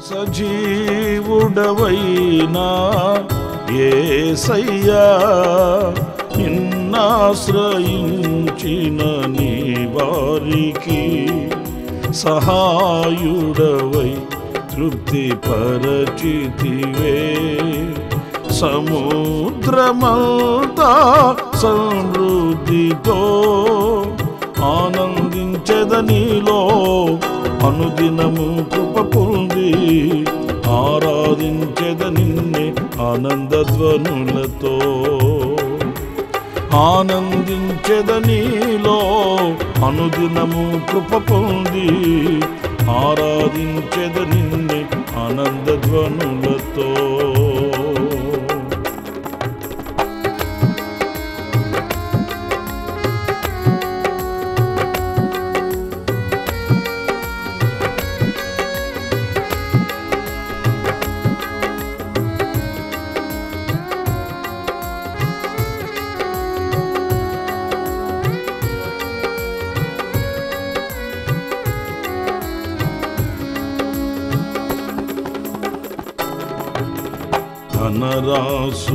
సజీవుడవైనా యేసయ్యా నిన్నాశ్రయించిన నీ వారికి సహాయుడవై తృప్తి పరచితివే. సముద్రమంతా సమృద్ధితో ఆనందించెదనిలో అనుదినము కృప పొంది ఆరాధించెద నిన్నే ఆనందధ్వనులతో. ఆనందించెద నీలో అనుదినము కృప పొంది ఆరాధించెద నిన్నే ఆనందధ్వనులతో.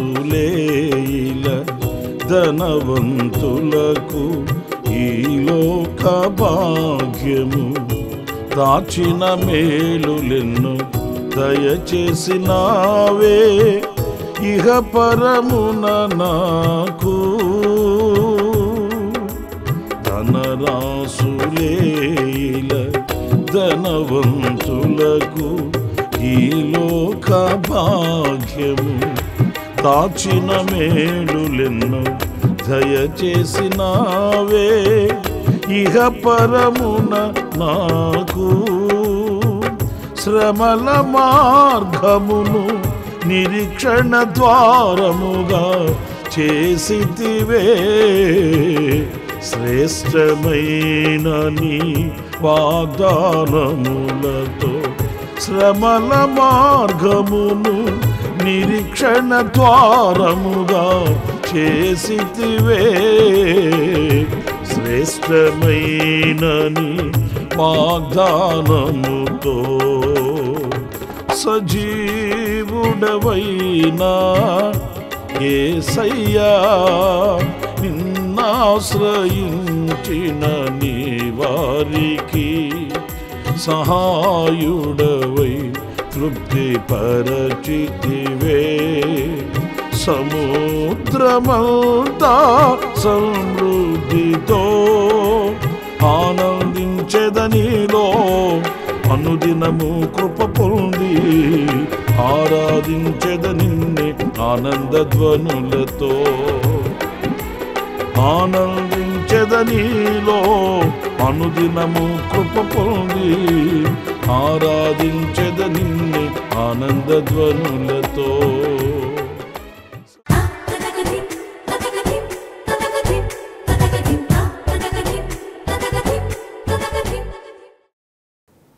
ధనరాసులేల ధనవంతులకు ఈ లోక భాగ్యము దాచిన మేలులెన్ను దయచేసినావే. ఇహ పరమున నాకు ధనరాసులేల ధనవంతులకు ఈ లోక భాగ్యము దాచిన మేలులెన్నో దయచేసినావే. ఇహ పరమున నాకు శ్రమల మార్గమును నిరీక్షణ ద్వారముగా చేసితివే. శ్రేష్టమైన నీ వాగ్దానములతో శ్రమల మార్గమును నిరీక్షణ ద్వారముగా చేసితివే. శ్రేష్టమైన నీ వాగ్దానముతో సజీవుడవైనా యేసయ్యా నిన్నాశ్రయించిన నీ వారికి సహాయుడవై తృప్తి పరచితివే. సముద్రమంతా సమృద్ధితో ఆనందించెదనిలో అనుదినము కృప పొంది ఆరాధించెద నిన్నే ఆనందధ్వనులతో. ఆనందించెద నీలో అనుదినము కృప పొంది ఆరాధించెద నిన్నే ఆనందధ్వనులతో.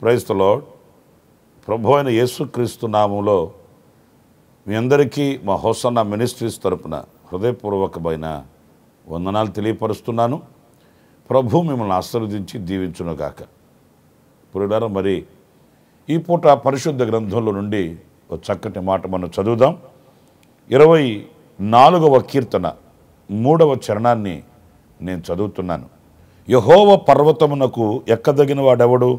Praise the Lord. ప్రభు అయిన యేసుక్రీస్తు నామములో మీ అందరికీ మా హోసన్నా మినిస్ట్రీస్ తరపున హృదయపూర్వకమైన వందనాలు తెలియపరుస్తున్నాను. ప్రభు మిమ్మల్ని ఆశీర్వదించి దీవించునుగాక. పురుడారా, మరి ఈ పూట పరిశుద్ధ గ్రంథంలో నుండి ఒక చక్కటి మాట మనం చదువుదాం. 24వ కీర్తన 3వ చరణాన్ని నేను చదువుతున్నాను. యెహోవా పర్వతమునకు ఎక్కదగిన వాడెవడు?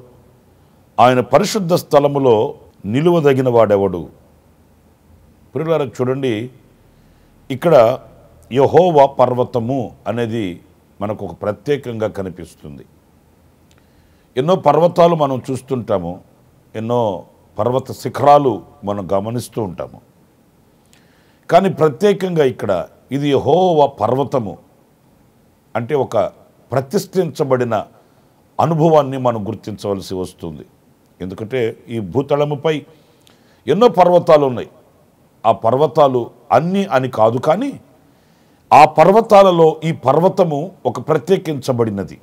ఆయన పరిశుద్ధ స్థలములో నిలువదగిన వాడెవడు? పురులారా చూడండి, ఇక్కడ యెహోవా పర్వతము అనేది మనకు ఒక ప్రత్యేకంగా కనిపిస్తుంది. ఎన్నో పర్వతాలు మనం చూస్తుంటాము, ఎన్నో పర్వత శిఖరాలు మనం గమనిస్తూ ఉంటాము. కానీ ప్రత్యేకంగా ఇక్కడ ఇది యెహోవా పర్వతము అంటే ఒక ప్రతిష్ఠించబడిన అనుభవాన్ని మనం గుర్తించవలసి వస్తుంది. ఎందుకంటే ఈ భూతలముపై ఎన్నో పర్వతాలు ఉన్నాయి. ఆ పర్వతాలు అన్నీ అని కాదు, కానీ ఆ పర్వతాలలో ఈ పర్వతము ఒక ప్రత్యేకించబడినది.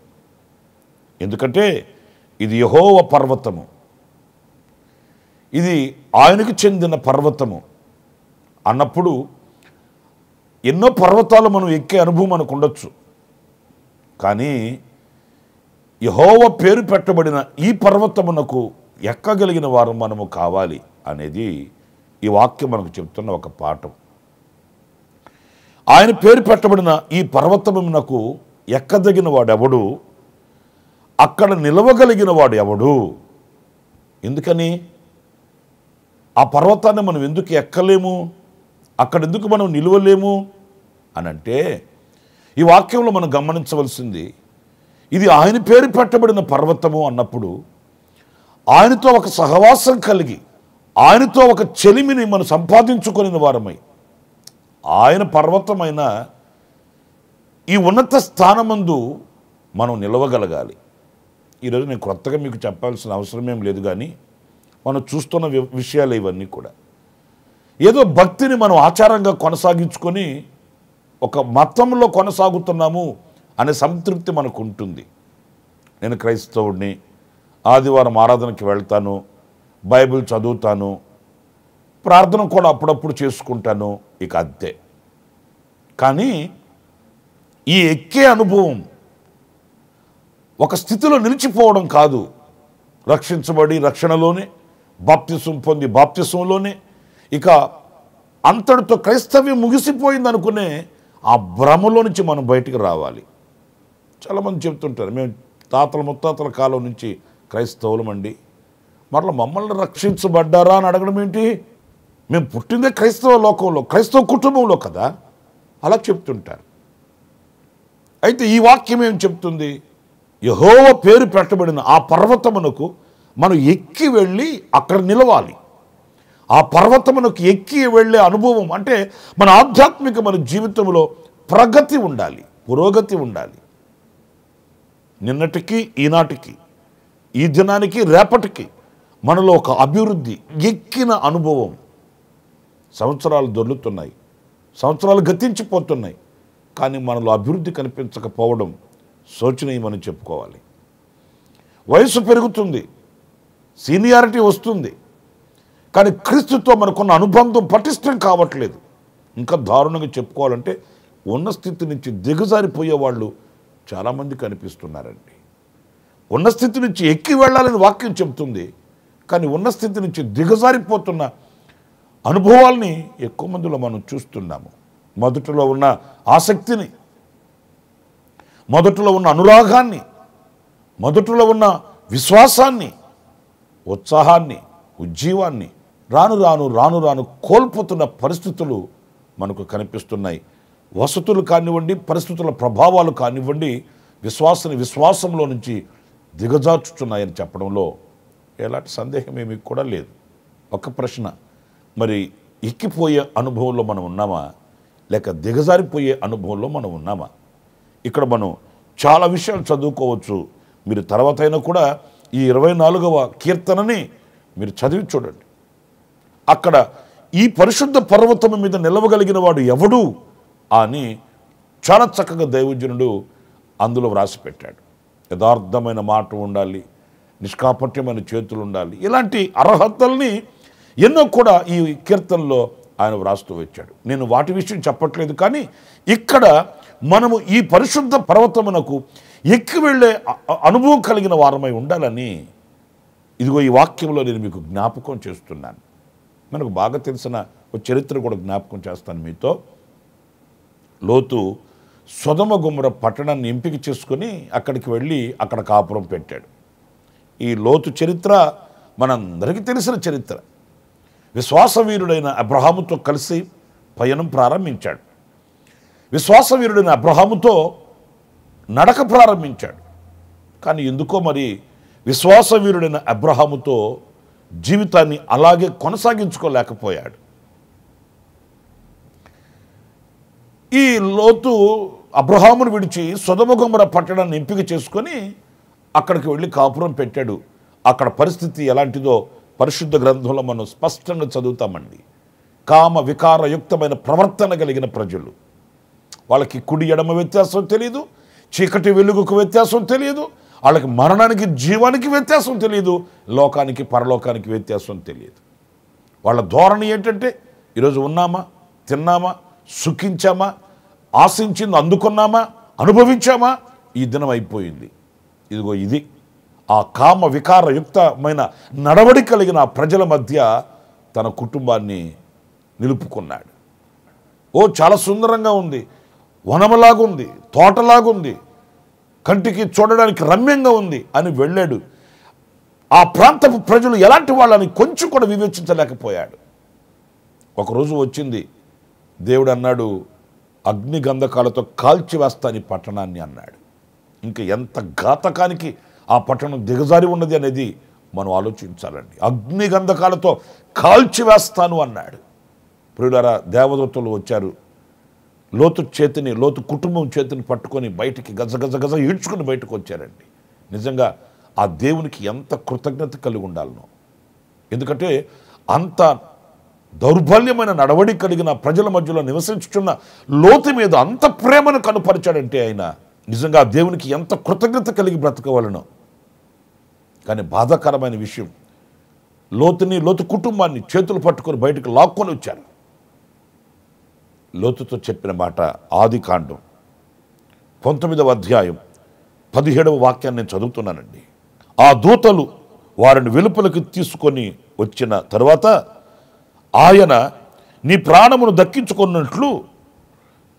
ఎందుకంటే ఇది యెహోవా పర్వతము, ఇది ఆయనకు చెందిన పర్వతము అన్నప్పుడు ఎన్నో పర్వతాలు మనం ఎక్కే అనుభవం మనకు ఉండొచ్చు. కానీ యెహోవా పేరు పెట్టబడిన ఈ పర్వతమునకు ఎక్కగలిగిన వారు మనము కావాలి అనేది ఈ వాక్యం మనకు చెప్తున్న ఒక పాఠం. ఆయన పేరు పెట్టబడిన ఈ పర్వతమునకు ఎక్కదగిన వాడెవడు, అక్కడ నిలవగలిగిన వాడు ఎవడు? ఎందుకని ఆ పర్వతాన్ని మనం ఎందుకు ఎక్కలేము, అక్కడ ఎందుకు మనం నిలవలేము అని అంటే, ఈ వాక్యంలో మనం గమనించవలసింది, ఇది ఆయన పేరు పెట్టబడిన పర్వతము అన్నప్పుడు ఆయనతో ఒక సహవాసం కలిగి, ఆయనతో ఒక చెలిమిని మనం సంపాదించుకుని వారమై, ఆయన పర్వతమైన ఈ ఉన్నత స్థానమందు మనం నిలవగలగాలి. ఈరోజు నేను కొత్తగా మీకు చెప్పాల్సిన అవసరం ఏం లేదు, కానీ మనం చూస్తున్న విషయాలు ఇవన్నీ కూడా ఏదో భక్తిని మనం ఆచారంగా కొనసాగించుకొని ఒక మతంలో కొనసాగుతున్నాము అనే సంతృప్తి మనకు ఉంటుంది. నేను క్రైస్తవుడిని, ఆదివారం ఆరాధనకి వెళ్తాను, బైబిల్ చదువుతాను, ప్రార్థన కూడా అప్పుడప్పుడు చేసుకుంటాను, ఇక అంతే. కానీ ఈ ఎక్కే అనుభవం ఒక స్థితిలో నిలిచిపోవడం కాదు. రక్షించబడి రక్షణలోనే, బాప్తిసం పొంది బాప్తిసంలోనే ఇక అంతటితో క్రైస్తవ్యం ముగిసిపోయింది అనుకునే ఆ భ్రమలో నుంచి మనం బయటికి రావాలి. చాలామంది చెప్తుంటారు, మేము తాతల ముత్తాతల కాలం నుంచి క్రైస్తవులమండి, మరలా మమ్మల్ని రక్షించబడ్డారా అని అడగడం ఏంటి? మేము పుట్టిందే క్రైస్తవ లోకంలో, క్రైస్తవ కుటుంబంలో కదా, అలా చెప్తుంటారు. అయితే ఈ వాక్యం ఏం చెప్తుంది? యెహోవా పేరు పెట్టబడిన ఆ పర్వతమునకు మనం ఎక్కి వెళ్ళి అక్కడ నిలవాలి. ఆ పర్వతమునకు ఎక్కి వెళ్ళే అనుభవం అంటే మన ఆధ్యాత్మిక మన జీవితంలో ప్రగతి ఉండాలి, పురోగతి ఉండాలి. నిన్నటికి ఈనాటికి, ఈ దినానికి రేపటికి మనలో ఒక అభివృద్ధి, ఎక్కిన అనుభవం. సంవత్సరాలు దొర్లుతున్నాయి, సంవత్సరాలు గతించిపోతున్నాయి, కానీ మనలో అభివృద్ధి కనిపించకపోవడం శోచనీయమని చెప్పుకోవాలి. వయసు పెరుగుతుంది, సీనియారిటీ వస్తుంది, కానీ క్రీస్తుతో మనకున్న అనుబంధం పటిష్టం కావట్లేదు. ఇంకా దారుణంగా చెప్పుకోవాలంటే ఉన్న స్థితి నుంచి దిగజారిపోయే వాళ్ళు చాలామంది కనిపిస్తున్నారండి. ఉన్న స్థితి నుంచి ఎక్కి వెళ్ళాలని వాక్యం చెప్తుంది, కానీ ఉన్న స్థితి నుంచి దిగజారిపోతున్న అనుభవాల్ని ఎక్కువ మందిలో మనం చూస్తున్నాము. మొదటిలో ఉన్న ఆసక్తిని, మొదటిలో ఉన్న అనురాగాన్ని, మొదటిలో ఉన్న విశ్వాసాన్ని, ఉత్సాహాన్ని, ఉజ్జీవాన్ని రాను రాను రాను రాను కోల్పోతున్న పరిస్థితులు మనకు కనిపిస్తున్నాయి. వసతులు కానివ్వండి, పరిస్థితుల ప్రభావాలు కానివ్వండి, విశ్వాసంలో నుంచి దిగజార్చుతున్నాయని చెప్పడంలో ఎలాంటి సందేహం ఏమీ కూడా లేదు. ఒక ప్రశ్న, మరి ఎక్కిపోయే అనుభవంలో మనం ఉన్నామా, లేక దిగజారిపోయే అనుభవంలో మనం ఉన్నామా? ఇక్కడ మనం చాలా విషయాలు చదువుకోవచ్చు. మీరు తర్వాత అయినా కూడా ఈ 24వ కీర్తనని మీరు చదివి చూడండి. అక్కడ ఈ పరిశుద్ధ పర్వతం మీద నిలవగలిగిన వాడు ఎవడు అని చాలా చక్కగా దైవజనుడు అందులో వ్రాసి పెట్టాడు. యథార్థమైన మాట ఉండాలి, నిష్కాపట్యమైన చేతులు ఉండాలి, ఇలాంటి అర్హతల్ని ఎన్నో కూడా ఈ కీర్తనలో ఆయన వ్రాస్తూ వచ్చాడు. నేను వాటి విషయం చెప్పట్లేదు, కానీ ఇక్కడ మనము ఈ పరిశుద్ధ పర్వతమునకు ఎక్కి వెళ్ళే అనుభవం కలిగిన వారమై ఉండాలని ఇదిగో ఈ వాక్యంలో నేను మీకు జ్ఞాపకం చేస్తున్నాను. మనకు బాగా తెలిసిన ఒక చరిత్ర కూడా జ్ఞాపకం చేస్తాను మీతో. లోతు సొదొమ గొమొర పట్టణాన్ని ఎంపిక చేసుకొని అక్కడికి వెళ్ళి అక్కడ కాపురం పెట్టాడు. ఈ లోతు చరిత్ర మనందరికీ తెలిసిన చరిత్ర. విశ్వాసవీరుడైన అబ్రహాముతో కలిసి పయనం ప్రారంభించాడు. విశ్వాసవీరుడైన అబ్రహాముతో నడక ప్రారంభించాడు. కానీ ఎందుకో మరి విశ్వాసవీరుడైన అబ్రహాముతో జీవితాన్ని అలాగే కొనసాగించుకోలేకపోయాడు. ఈ లోతు అబ్రహామును విడిచి సొదొమ గొమొర పట్టణాన్ని ఎంపిక చేసుకొని అక్కడికి వెళ్ళి కాపురం పెట్టాడు. అక్కడ పరిస్థితి ఎలాంటిదో పరిశుద్ధ గ్రంథంలో మనం స్పష్టంగా చదువుతామండి. కామ వికారయుక్తమైన ప్రవర్తన కలిగిన ప్రజలు, వాళ్ళకి కుడి ఎడమ వ్యత్యాసం తెలియదు, చీకటి వెలుగుకు వ్యత్యాసం తెలియదు, వాళ్ళకి మరణానికి జీవానికి వ్యత్యాసం తెలియదు, లోకానికి పరలోకానికి వ్యత్యాసం తెలియదు. వాళ్ళ ధోరణి ఏంటంటే ఈరోజు ఉన్నామా, తిన్నామా, సుఖించామా, ఆశించింది అందుకున్నామా, అనుభవించామా, ఈ దినం అయిపోయింది. ఇదిగో ఇది ఆ కామ వికారయుక్తమైన నడవడి కలిగిన ఆ ప్రజల మధ్య తన కుటుంబాన్ని నిలుపుకున్నాడు. చాలా సుందరంగా ఉంది, వనములాగుంది, తోటలాగుంది, కంటికి చూడడానికి రమ్యంగా ఉంది అని వెళ్ళాడు. ఆ ప్రాంతపు ప్రజలు ఎలాంటి వాళ్ళని కొంచెం కూడా వివేచించలేకపోయాడు. ఒకరోజు వచ్చింది, దేవుడు అన్నాడు, అగ్ని గంధకాలతో కాల్చివేస్తాని పట్టణాన్ని అన్నాడు. ఇంకా ఎంత ఘాతకానికి ఆ పట్టణం దిగజారి ఉన్నది అనేది మనం ఆలోచించాలండి. అగ్ని గంధకాలతో కాల్చివేస్తాను అన్నాడు. ప్రియులారా, దేవదూతలు వచ్చారు, లోతు కుటుంబం చేతిని పట్టుకొని బయటికి గజ ఈడ్చుకుని బయటకు వచ్చారండి. నిజంగా ఆ దేవునికి ఎంత కృతజ్ఞత కలిగి ఉండాలనో. ఎందుకంటే అంత దౌర్బల్యమైన నడవడి కలిగిన ప్రజల మధ్యలో నివసించుచున్న లోతు మీద అంత ప్రేమను కనుపరిచాడంటే ఆయన నిజంగా దేవునికి ఎంత కృతజ్ఞత కలిగి బ్రతకవలనో. కానీ బాధాకరమైన విషయం, లోతు కుటుంబాన్ని చేతులు పట్టుకొని బయటకు లాక్కొని వచ్చారు. లోతుతో చెప్పిన మాట ఆదికాండం 19వ అధ్యాయం 17వ వాక్యాన్ని నేను చదువుతున్నానండి. ఆ దూతలు వారిని వెలుపలికి తీసుకొని వచ్చిన తరువాత ఆయన, నీ ప్రాణమును దక్కించుకున్నట్లు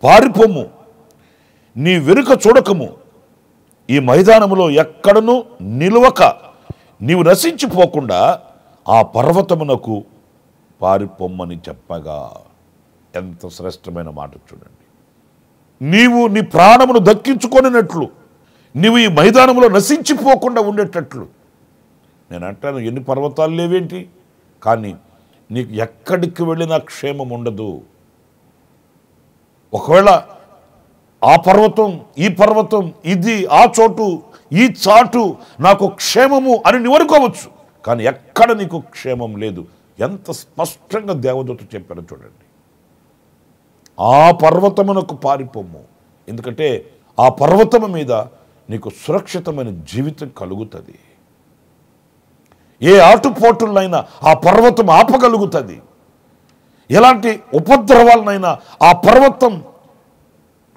పారిపోము, నీ వెనుక చూడకము, ఈ మైదానములో ఎక్కడనూ నిలువక నీవు నశించిపోకుండా ఆ పర్వతమునకు పారిపోమ్మని చెప్పగా. ఎంత శ్రేష్టమైన మాట చూడండి. నీవు నీ ప్రాణమును దక్కించుకొనినట్లు, నీవు ఈ మైదానంలో నశించిపోకుండా ఉండేటట్లు. నేను అంటాను, ఎన్ని పర్వతాలు లేవేంటి, కానీ నీకు ఎక్కడికి వెళ్ళినా క్షేమం ఉండదు. ఒకవేళ ఆ పర్వతం, ఈ పర్వతం, ఇది, ఆ చోటు, ఈ చాటు నాకు క్షేమము అని నువ్వు అనుకోవచ్చు, కానీ ఎక్కడ నీకు క్షేమం లేదు. ఎంత స్పష్టంగా దేవదూత చెప్పారో చూడండి. ఆ పర్వతమునకు పారిపోము, ఎందుకంటే ఆ పర్వతము మీద నీకు సురక్షితమైన జీవితం కలుగుతుంది. ఏ ఆటుపోటులైనా ఆ పర్వతం ఆపగలుగుతుంది. ఎలాంటి ఉపద్రవాలనైనా ఆ పర్వతం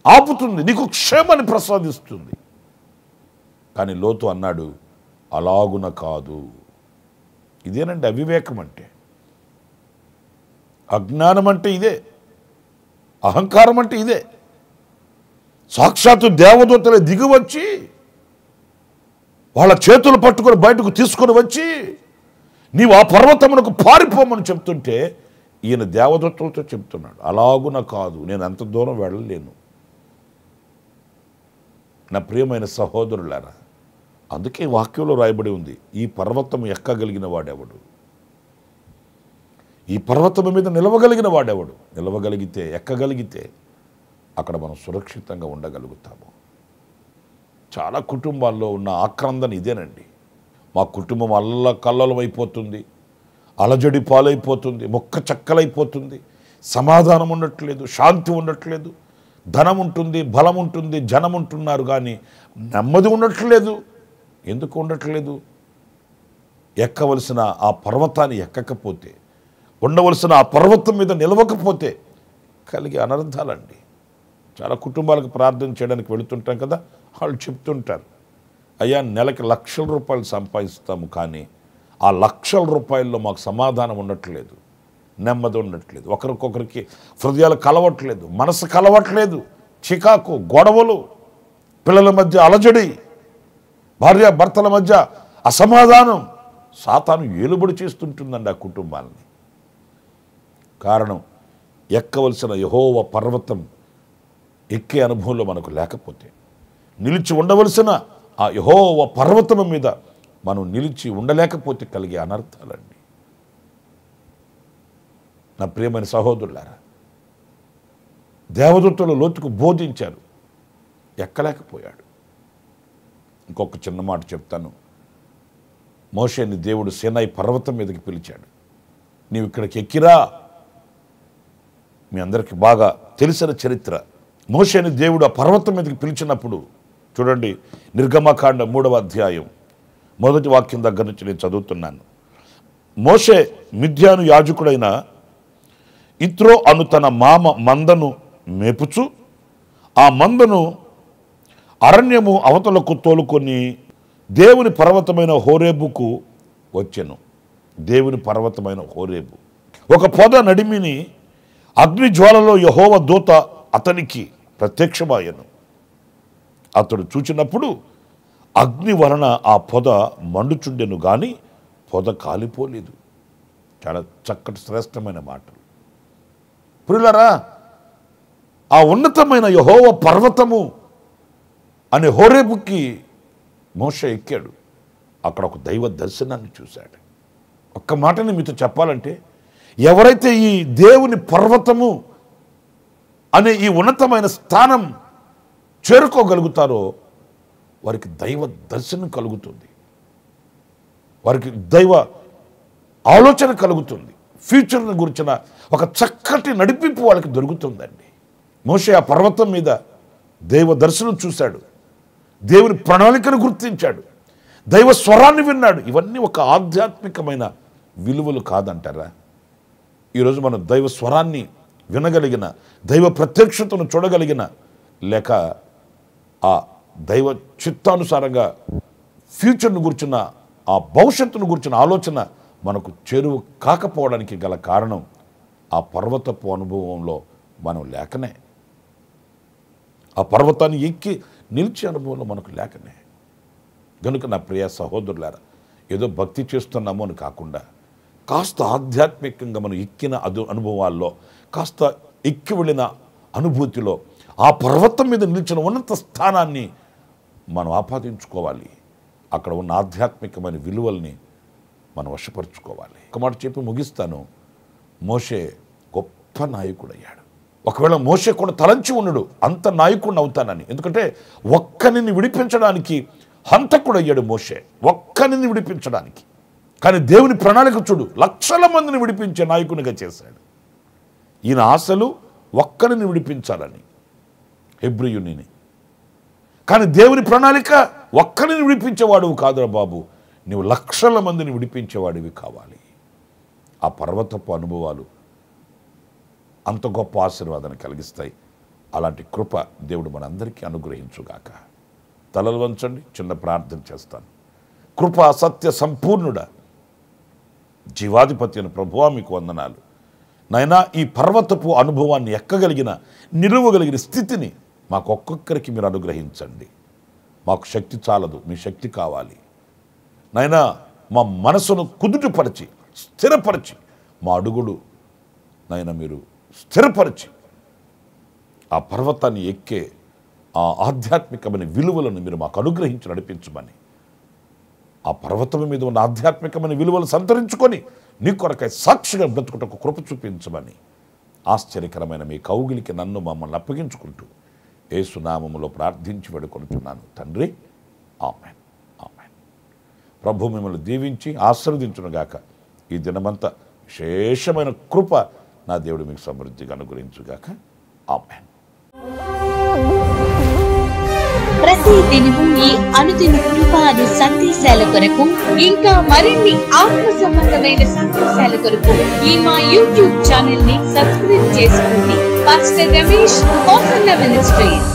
ఆపుతుంది, నీకు క్షేమాన్ని ప్రసాదిస్తుంది. కానీ లోతు అన్నాడు, అలాగున కాదు. ఇదేనండి అవివేకం అంటే. అజ్ఞానం అంటే ఇదే, అహంకారం అంటే ఇదే. సాక్షాత్తు దేవదూతలే దిగివచ్చి వాళ్ళ చేతులు పట్టుకొని బయటకు తీసుకొని వచ్చి నీవు ఆ పర్వతమునకు పారిపోమని చెప్తుంటే ఈయన దేవదూతలతో చెప్తున్నాడు, అలాగున కాదు, నేను అంత దూరం వెళ్ళలేను. నా ప్రియమైన సహోదరులారా, అందుకే వాక్యంలో రాయబడి ఉంది, ఈ పర్వతము ఎక్కగలిగిన వాడెవడు, ఈ పర్వతము మీద నిలవగలిగిన వాడెవడు. నిలవగలిగితే, ఎక్కగలిగితే అక్కడ మనం సురక్షితంగా ఉండగలుగుతాము. చాలా కుటుంబాల్లో ఉన్న ఆక్రందన ఇదేనండి. మా కుటుంబం కల్లోలం అయిపోతుంది, అలజడి పాలైపోతుంది, మొక్క చక్కలైపోతుంది, సమాధానం ఉండట్లేదు, శాంతి ఉండట్లేదు, ధనం ఉంటుంది, బలం ఉంటుంది, జనం ఉంటున్నారు, కానీ నెమ్మది ఉండట్లేదు. ఎందుకు ఉండట్లేదు? ఎక్కవలసిన ఆ పర్వతాన్ని ఎక్కకపోతే, ఉండవలసిన ఆ పర్వతం మీద నిలవకపోతే కలిగే అనర్థాలండి. చాలా కుటుంబాలకు ప్రార్థన చేయడానికి వెళుతుంటాం కదా, వాళ్ళు చెప్తుంటారు, అయ్యా నెలకి లక్షల రూపాయలు సంపాదిస్తాము, కానీ ఆ లక్షల రూపాయల్లో మాకు సమాధానం ఉండట్లేదు, నెమ్మది ఉండట్లేదు, ఒకరికొకరికి హృదయాలు కలవట్లేదు, మనసు కలవట్లేదు, చికాకు, గొడవలు, పిల్లల మధ్య అలజడి, భార్య భర్తల మధ్య అసమాధానం. సాతాను ఏలుబడి చేస్తుంటుందండి ఆ కుటుంబాలని. కారణం, ఎక్కవలసిన యెహోవా పర్వతం ఎక్కే అనుభవంలో మనకు లేకపోతే, నిలిచి ఉండవలసిన ఆ యెహోవా పర్వతము మీద మనం నిలిచి ఉండలేకపోతే కలిగే అనర్థాలండి. నా ప్రియమైన సహోదరులారా, దేవదూతలు లోతుకు బోధించారు, ఎక్కలేకపోయాడు. ఇంకొక చిన్న మాట చెప్తాను. మోషేని దేవుడు సీనాయి పర్వతం మీదకి పిలిచాడు, నీవు ఇక్కడికి ఎక్కిరా. మీ అందరికీ బాగా తెలిసిన చరిత్ర. మోషేని దేవుడు ఆ పర్వతం మీదకి పిలిచినప్పుడు చూడండి, నిర్గమకాండ 3వ అధ్యాయం 1వ వాక్యం దగ్గర నుంచి నేను చదువుతున్నాను. మోషే మిద్యాను యాజకుడైన ఇత్రో అను తన మామ మందను మేపుచు ఆ మందను అరణ్యము అవతలకు తోలుకొని దేవుని పర్వతమైన హోరేబుకు వచ్చెను. దేవుని పర్వతమైన హోరేబు. ఒక పొద నడిమిని అగ్ని జ్వాలలో యెహోవా దూత అతనికి ప్రత్యక్షమాయెను. అతడు చూచినప్పుడు అగ్ని వలన ఆ పొద మండుచుండెను గాని పొద కాలిపోలేదు. చాలా చక్కటి శ్రేష్టమైన మాటలు. ప్రియులారా, ఆ ఉన్నతమైన యెహోవా పర్వతము అనే హోరేబుకి మోషే ఎక్కాడు. అక్కడ ఒక దైవ దర్శనాన్ని చూశాడు. ఒక్క మాటని మీతో చెప్పాలంటే, ఎవరైతే ఈ దేవుని పర్వతము అనే ఈ ఉన్నతమైన స్థానం చేరుకోగలుగుతారో వారికి దైవ దర్శనం కలుగుతుంది, వారికి దైవ ఆలోచన కలుగుతుంది, ఫ్యూచర్ని గురించిన ఒక చక్కటి నడిపింపు వాళ్ళకి దొరుకుతుందండి. మోషే ఆ పర్వతం మీద దైవ దర్శనం చూశాడు, దేవుని ప్రణాళికను గుర్తించాడు, దైవ స్వరాన్ని విన్నాడు. ఇవన్నీ ఒక ఆధ్యాత్మికమైన విలువలు కాదంటారా? ఈరోజు మనం దైవ స్వరాన్ని వినగలిగిన, దైవ ప్రత్యక్షతను చూడగలిగిన, లేక ఆ దైవ చిత్తానుసారంగా ఫ్యూచర్ను గురించిన, ఆ భవిష్యత్తును గురించిన ఆలోచన మనకు చేరువ కాకపోవడానికి గల కారణం ఆ పర్వతపు అనుభవంలో మనం లేకనే, ఆ పర్వతాన్ని ఎక్కి నిలిచే అనుభవంలో మనకు లేకనే. కనుక నా ప్రియ సహోదరులారా, ఏదో భక్తి చేస్తున్నాము అని కాకుండా కాస్త ఆధ్యాత్మికంగా మనం ఎక్కిన అనుభవాల్లో, కాస్త ఎక్కి వెళ్ళిన అనుభూతిలో ఆ పర్వతం మీద నిలిచిన ఉన్నత స్థానాన్ని మనం ఆపాదించుకోవాలి. అక్కడ ఉన్న ఆధ్యాత్మికమైన విలువల్ని మనం వశపరుచుకోవాలి. ఒక మాట చెప్పి ముగిస్తాను. మోషే గొప్ప నాయకుడయ్యాడు. ఒకవేళ మోషే కూడా తలంచి ఉన్నాడు అంత నాయకుడిని అవుతానని. ఎందుకంటే ఒక్కనిని విడిపించడానికి హంతకుడయ్యాడు మోషే, ఒక్కనిని విడిపించడానికి. కానీ దేవుని ప్రణాళిక చూడు, లక్షల మందిని విడిపించే నాయకునిగా చేశాడు. ఈయన ఆశలు ఒక్కరిని విడిపించాలని, హెబ్రీయుని. కానీ దేవుని ప్రణాళిక ఒక్కరిని విడిపించేవాడువు కాదురా బాబు, నువ్వు లక్షల మందిని విడిపించేవాడివి కావాలి. ఆ పర్వతపు అనుభవాలు అంత గొప్ప ఆశీర్వాదాన్ని కలిగిస్తాయి. అలాంటి కృప దేవుడు మనందరికీ అనుగ్రహించుగాక. తలలు వంచండి, చిన్న ప్రార్థన చేస్తాను. కృప సత్య సంపూర్ణుడ జీవాధిపతి అయిన ప్రభువా మీకు వందనాలు. నైనా ఈ పర్వతపు అనుభవాన్ని ఎక్కగలిగిన, నిలువగలిగిన స్థితిని మాకు ఒక్కొక్కరికి మీరు అనుగ్రహించండి. మాకు శక్తి చాలదు, మీ శక్తి కావాలి. నైనా మా మనసును కుదుటపరిచి, స్థిరపరిచి, మా అడుగుడు నైనా మీరు స్థిరపరిచి ఆ పర్వతాన్ని ఎక్కే ఆ ఆధ్యాత్మికమైన విలువలను మీరు మాకు అనుగ్రహించి నడిపించమని, ఆ పర్వతం మీద ఉన్న ఆధ్యాత్మికమైన విలువలు సంతరించుకొని నీ కొరకై సాక్షిగా బ్రతుకుటకు కృప చూపించమని ఆశ్చర్యకరమైన మీ కౌగిలికి నన్ను మమ్మల్ని అప్పగించుకుంటూ యేసు నామములో ప్రార్థించి వేడుకొనుచున్నాను తండ్రి. ఆమేన్, ఆమేన్. ప్రభు మిమ్మల్ని దీవించి ఆశీర్వదించునుగాక. ఈ దినమంతా విశేషమైన కృప నా దేవుడు మీకు సమృద్ధిగా అనుగ్రహించుగాక. ఆమేన్. ప్రతి దినము ఈ అనుదిన కృప అను సందేశాల కొరకు, ఇంకా మరిన్ని ఆత్మ సంబంధమైన సందేశాల కొరకు ఈ మా యూట్యూబ్ ఛానల్ ని సబ్స్క్రైబ్ చేసుకోండి. Pastor Ramesh hosanna ministries.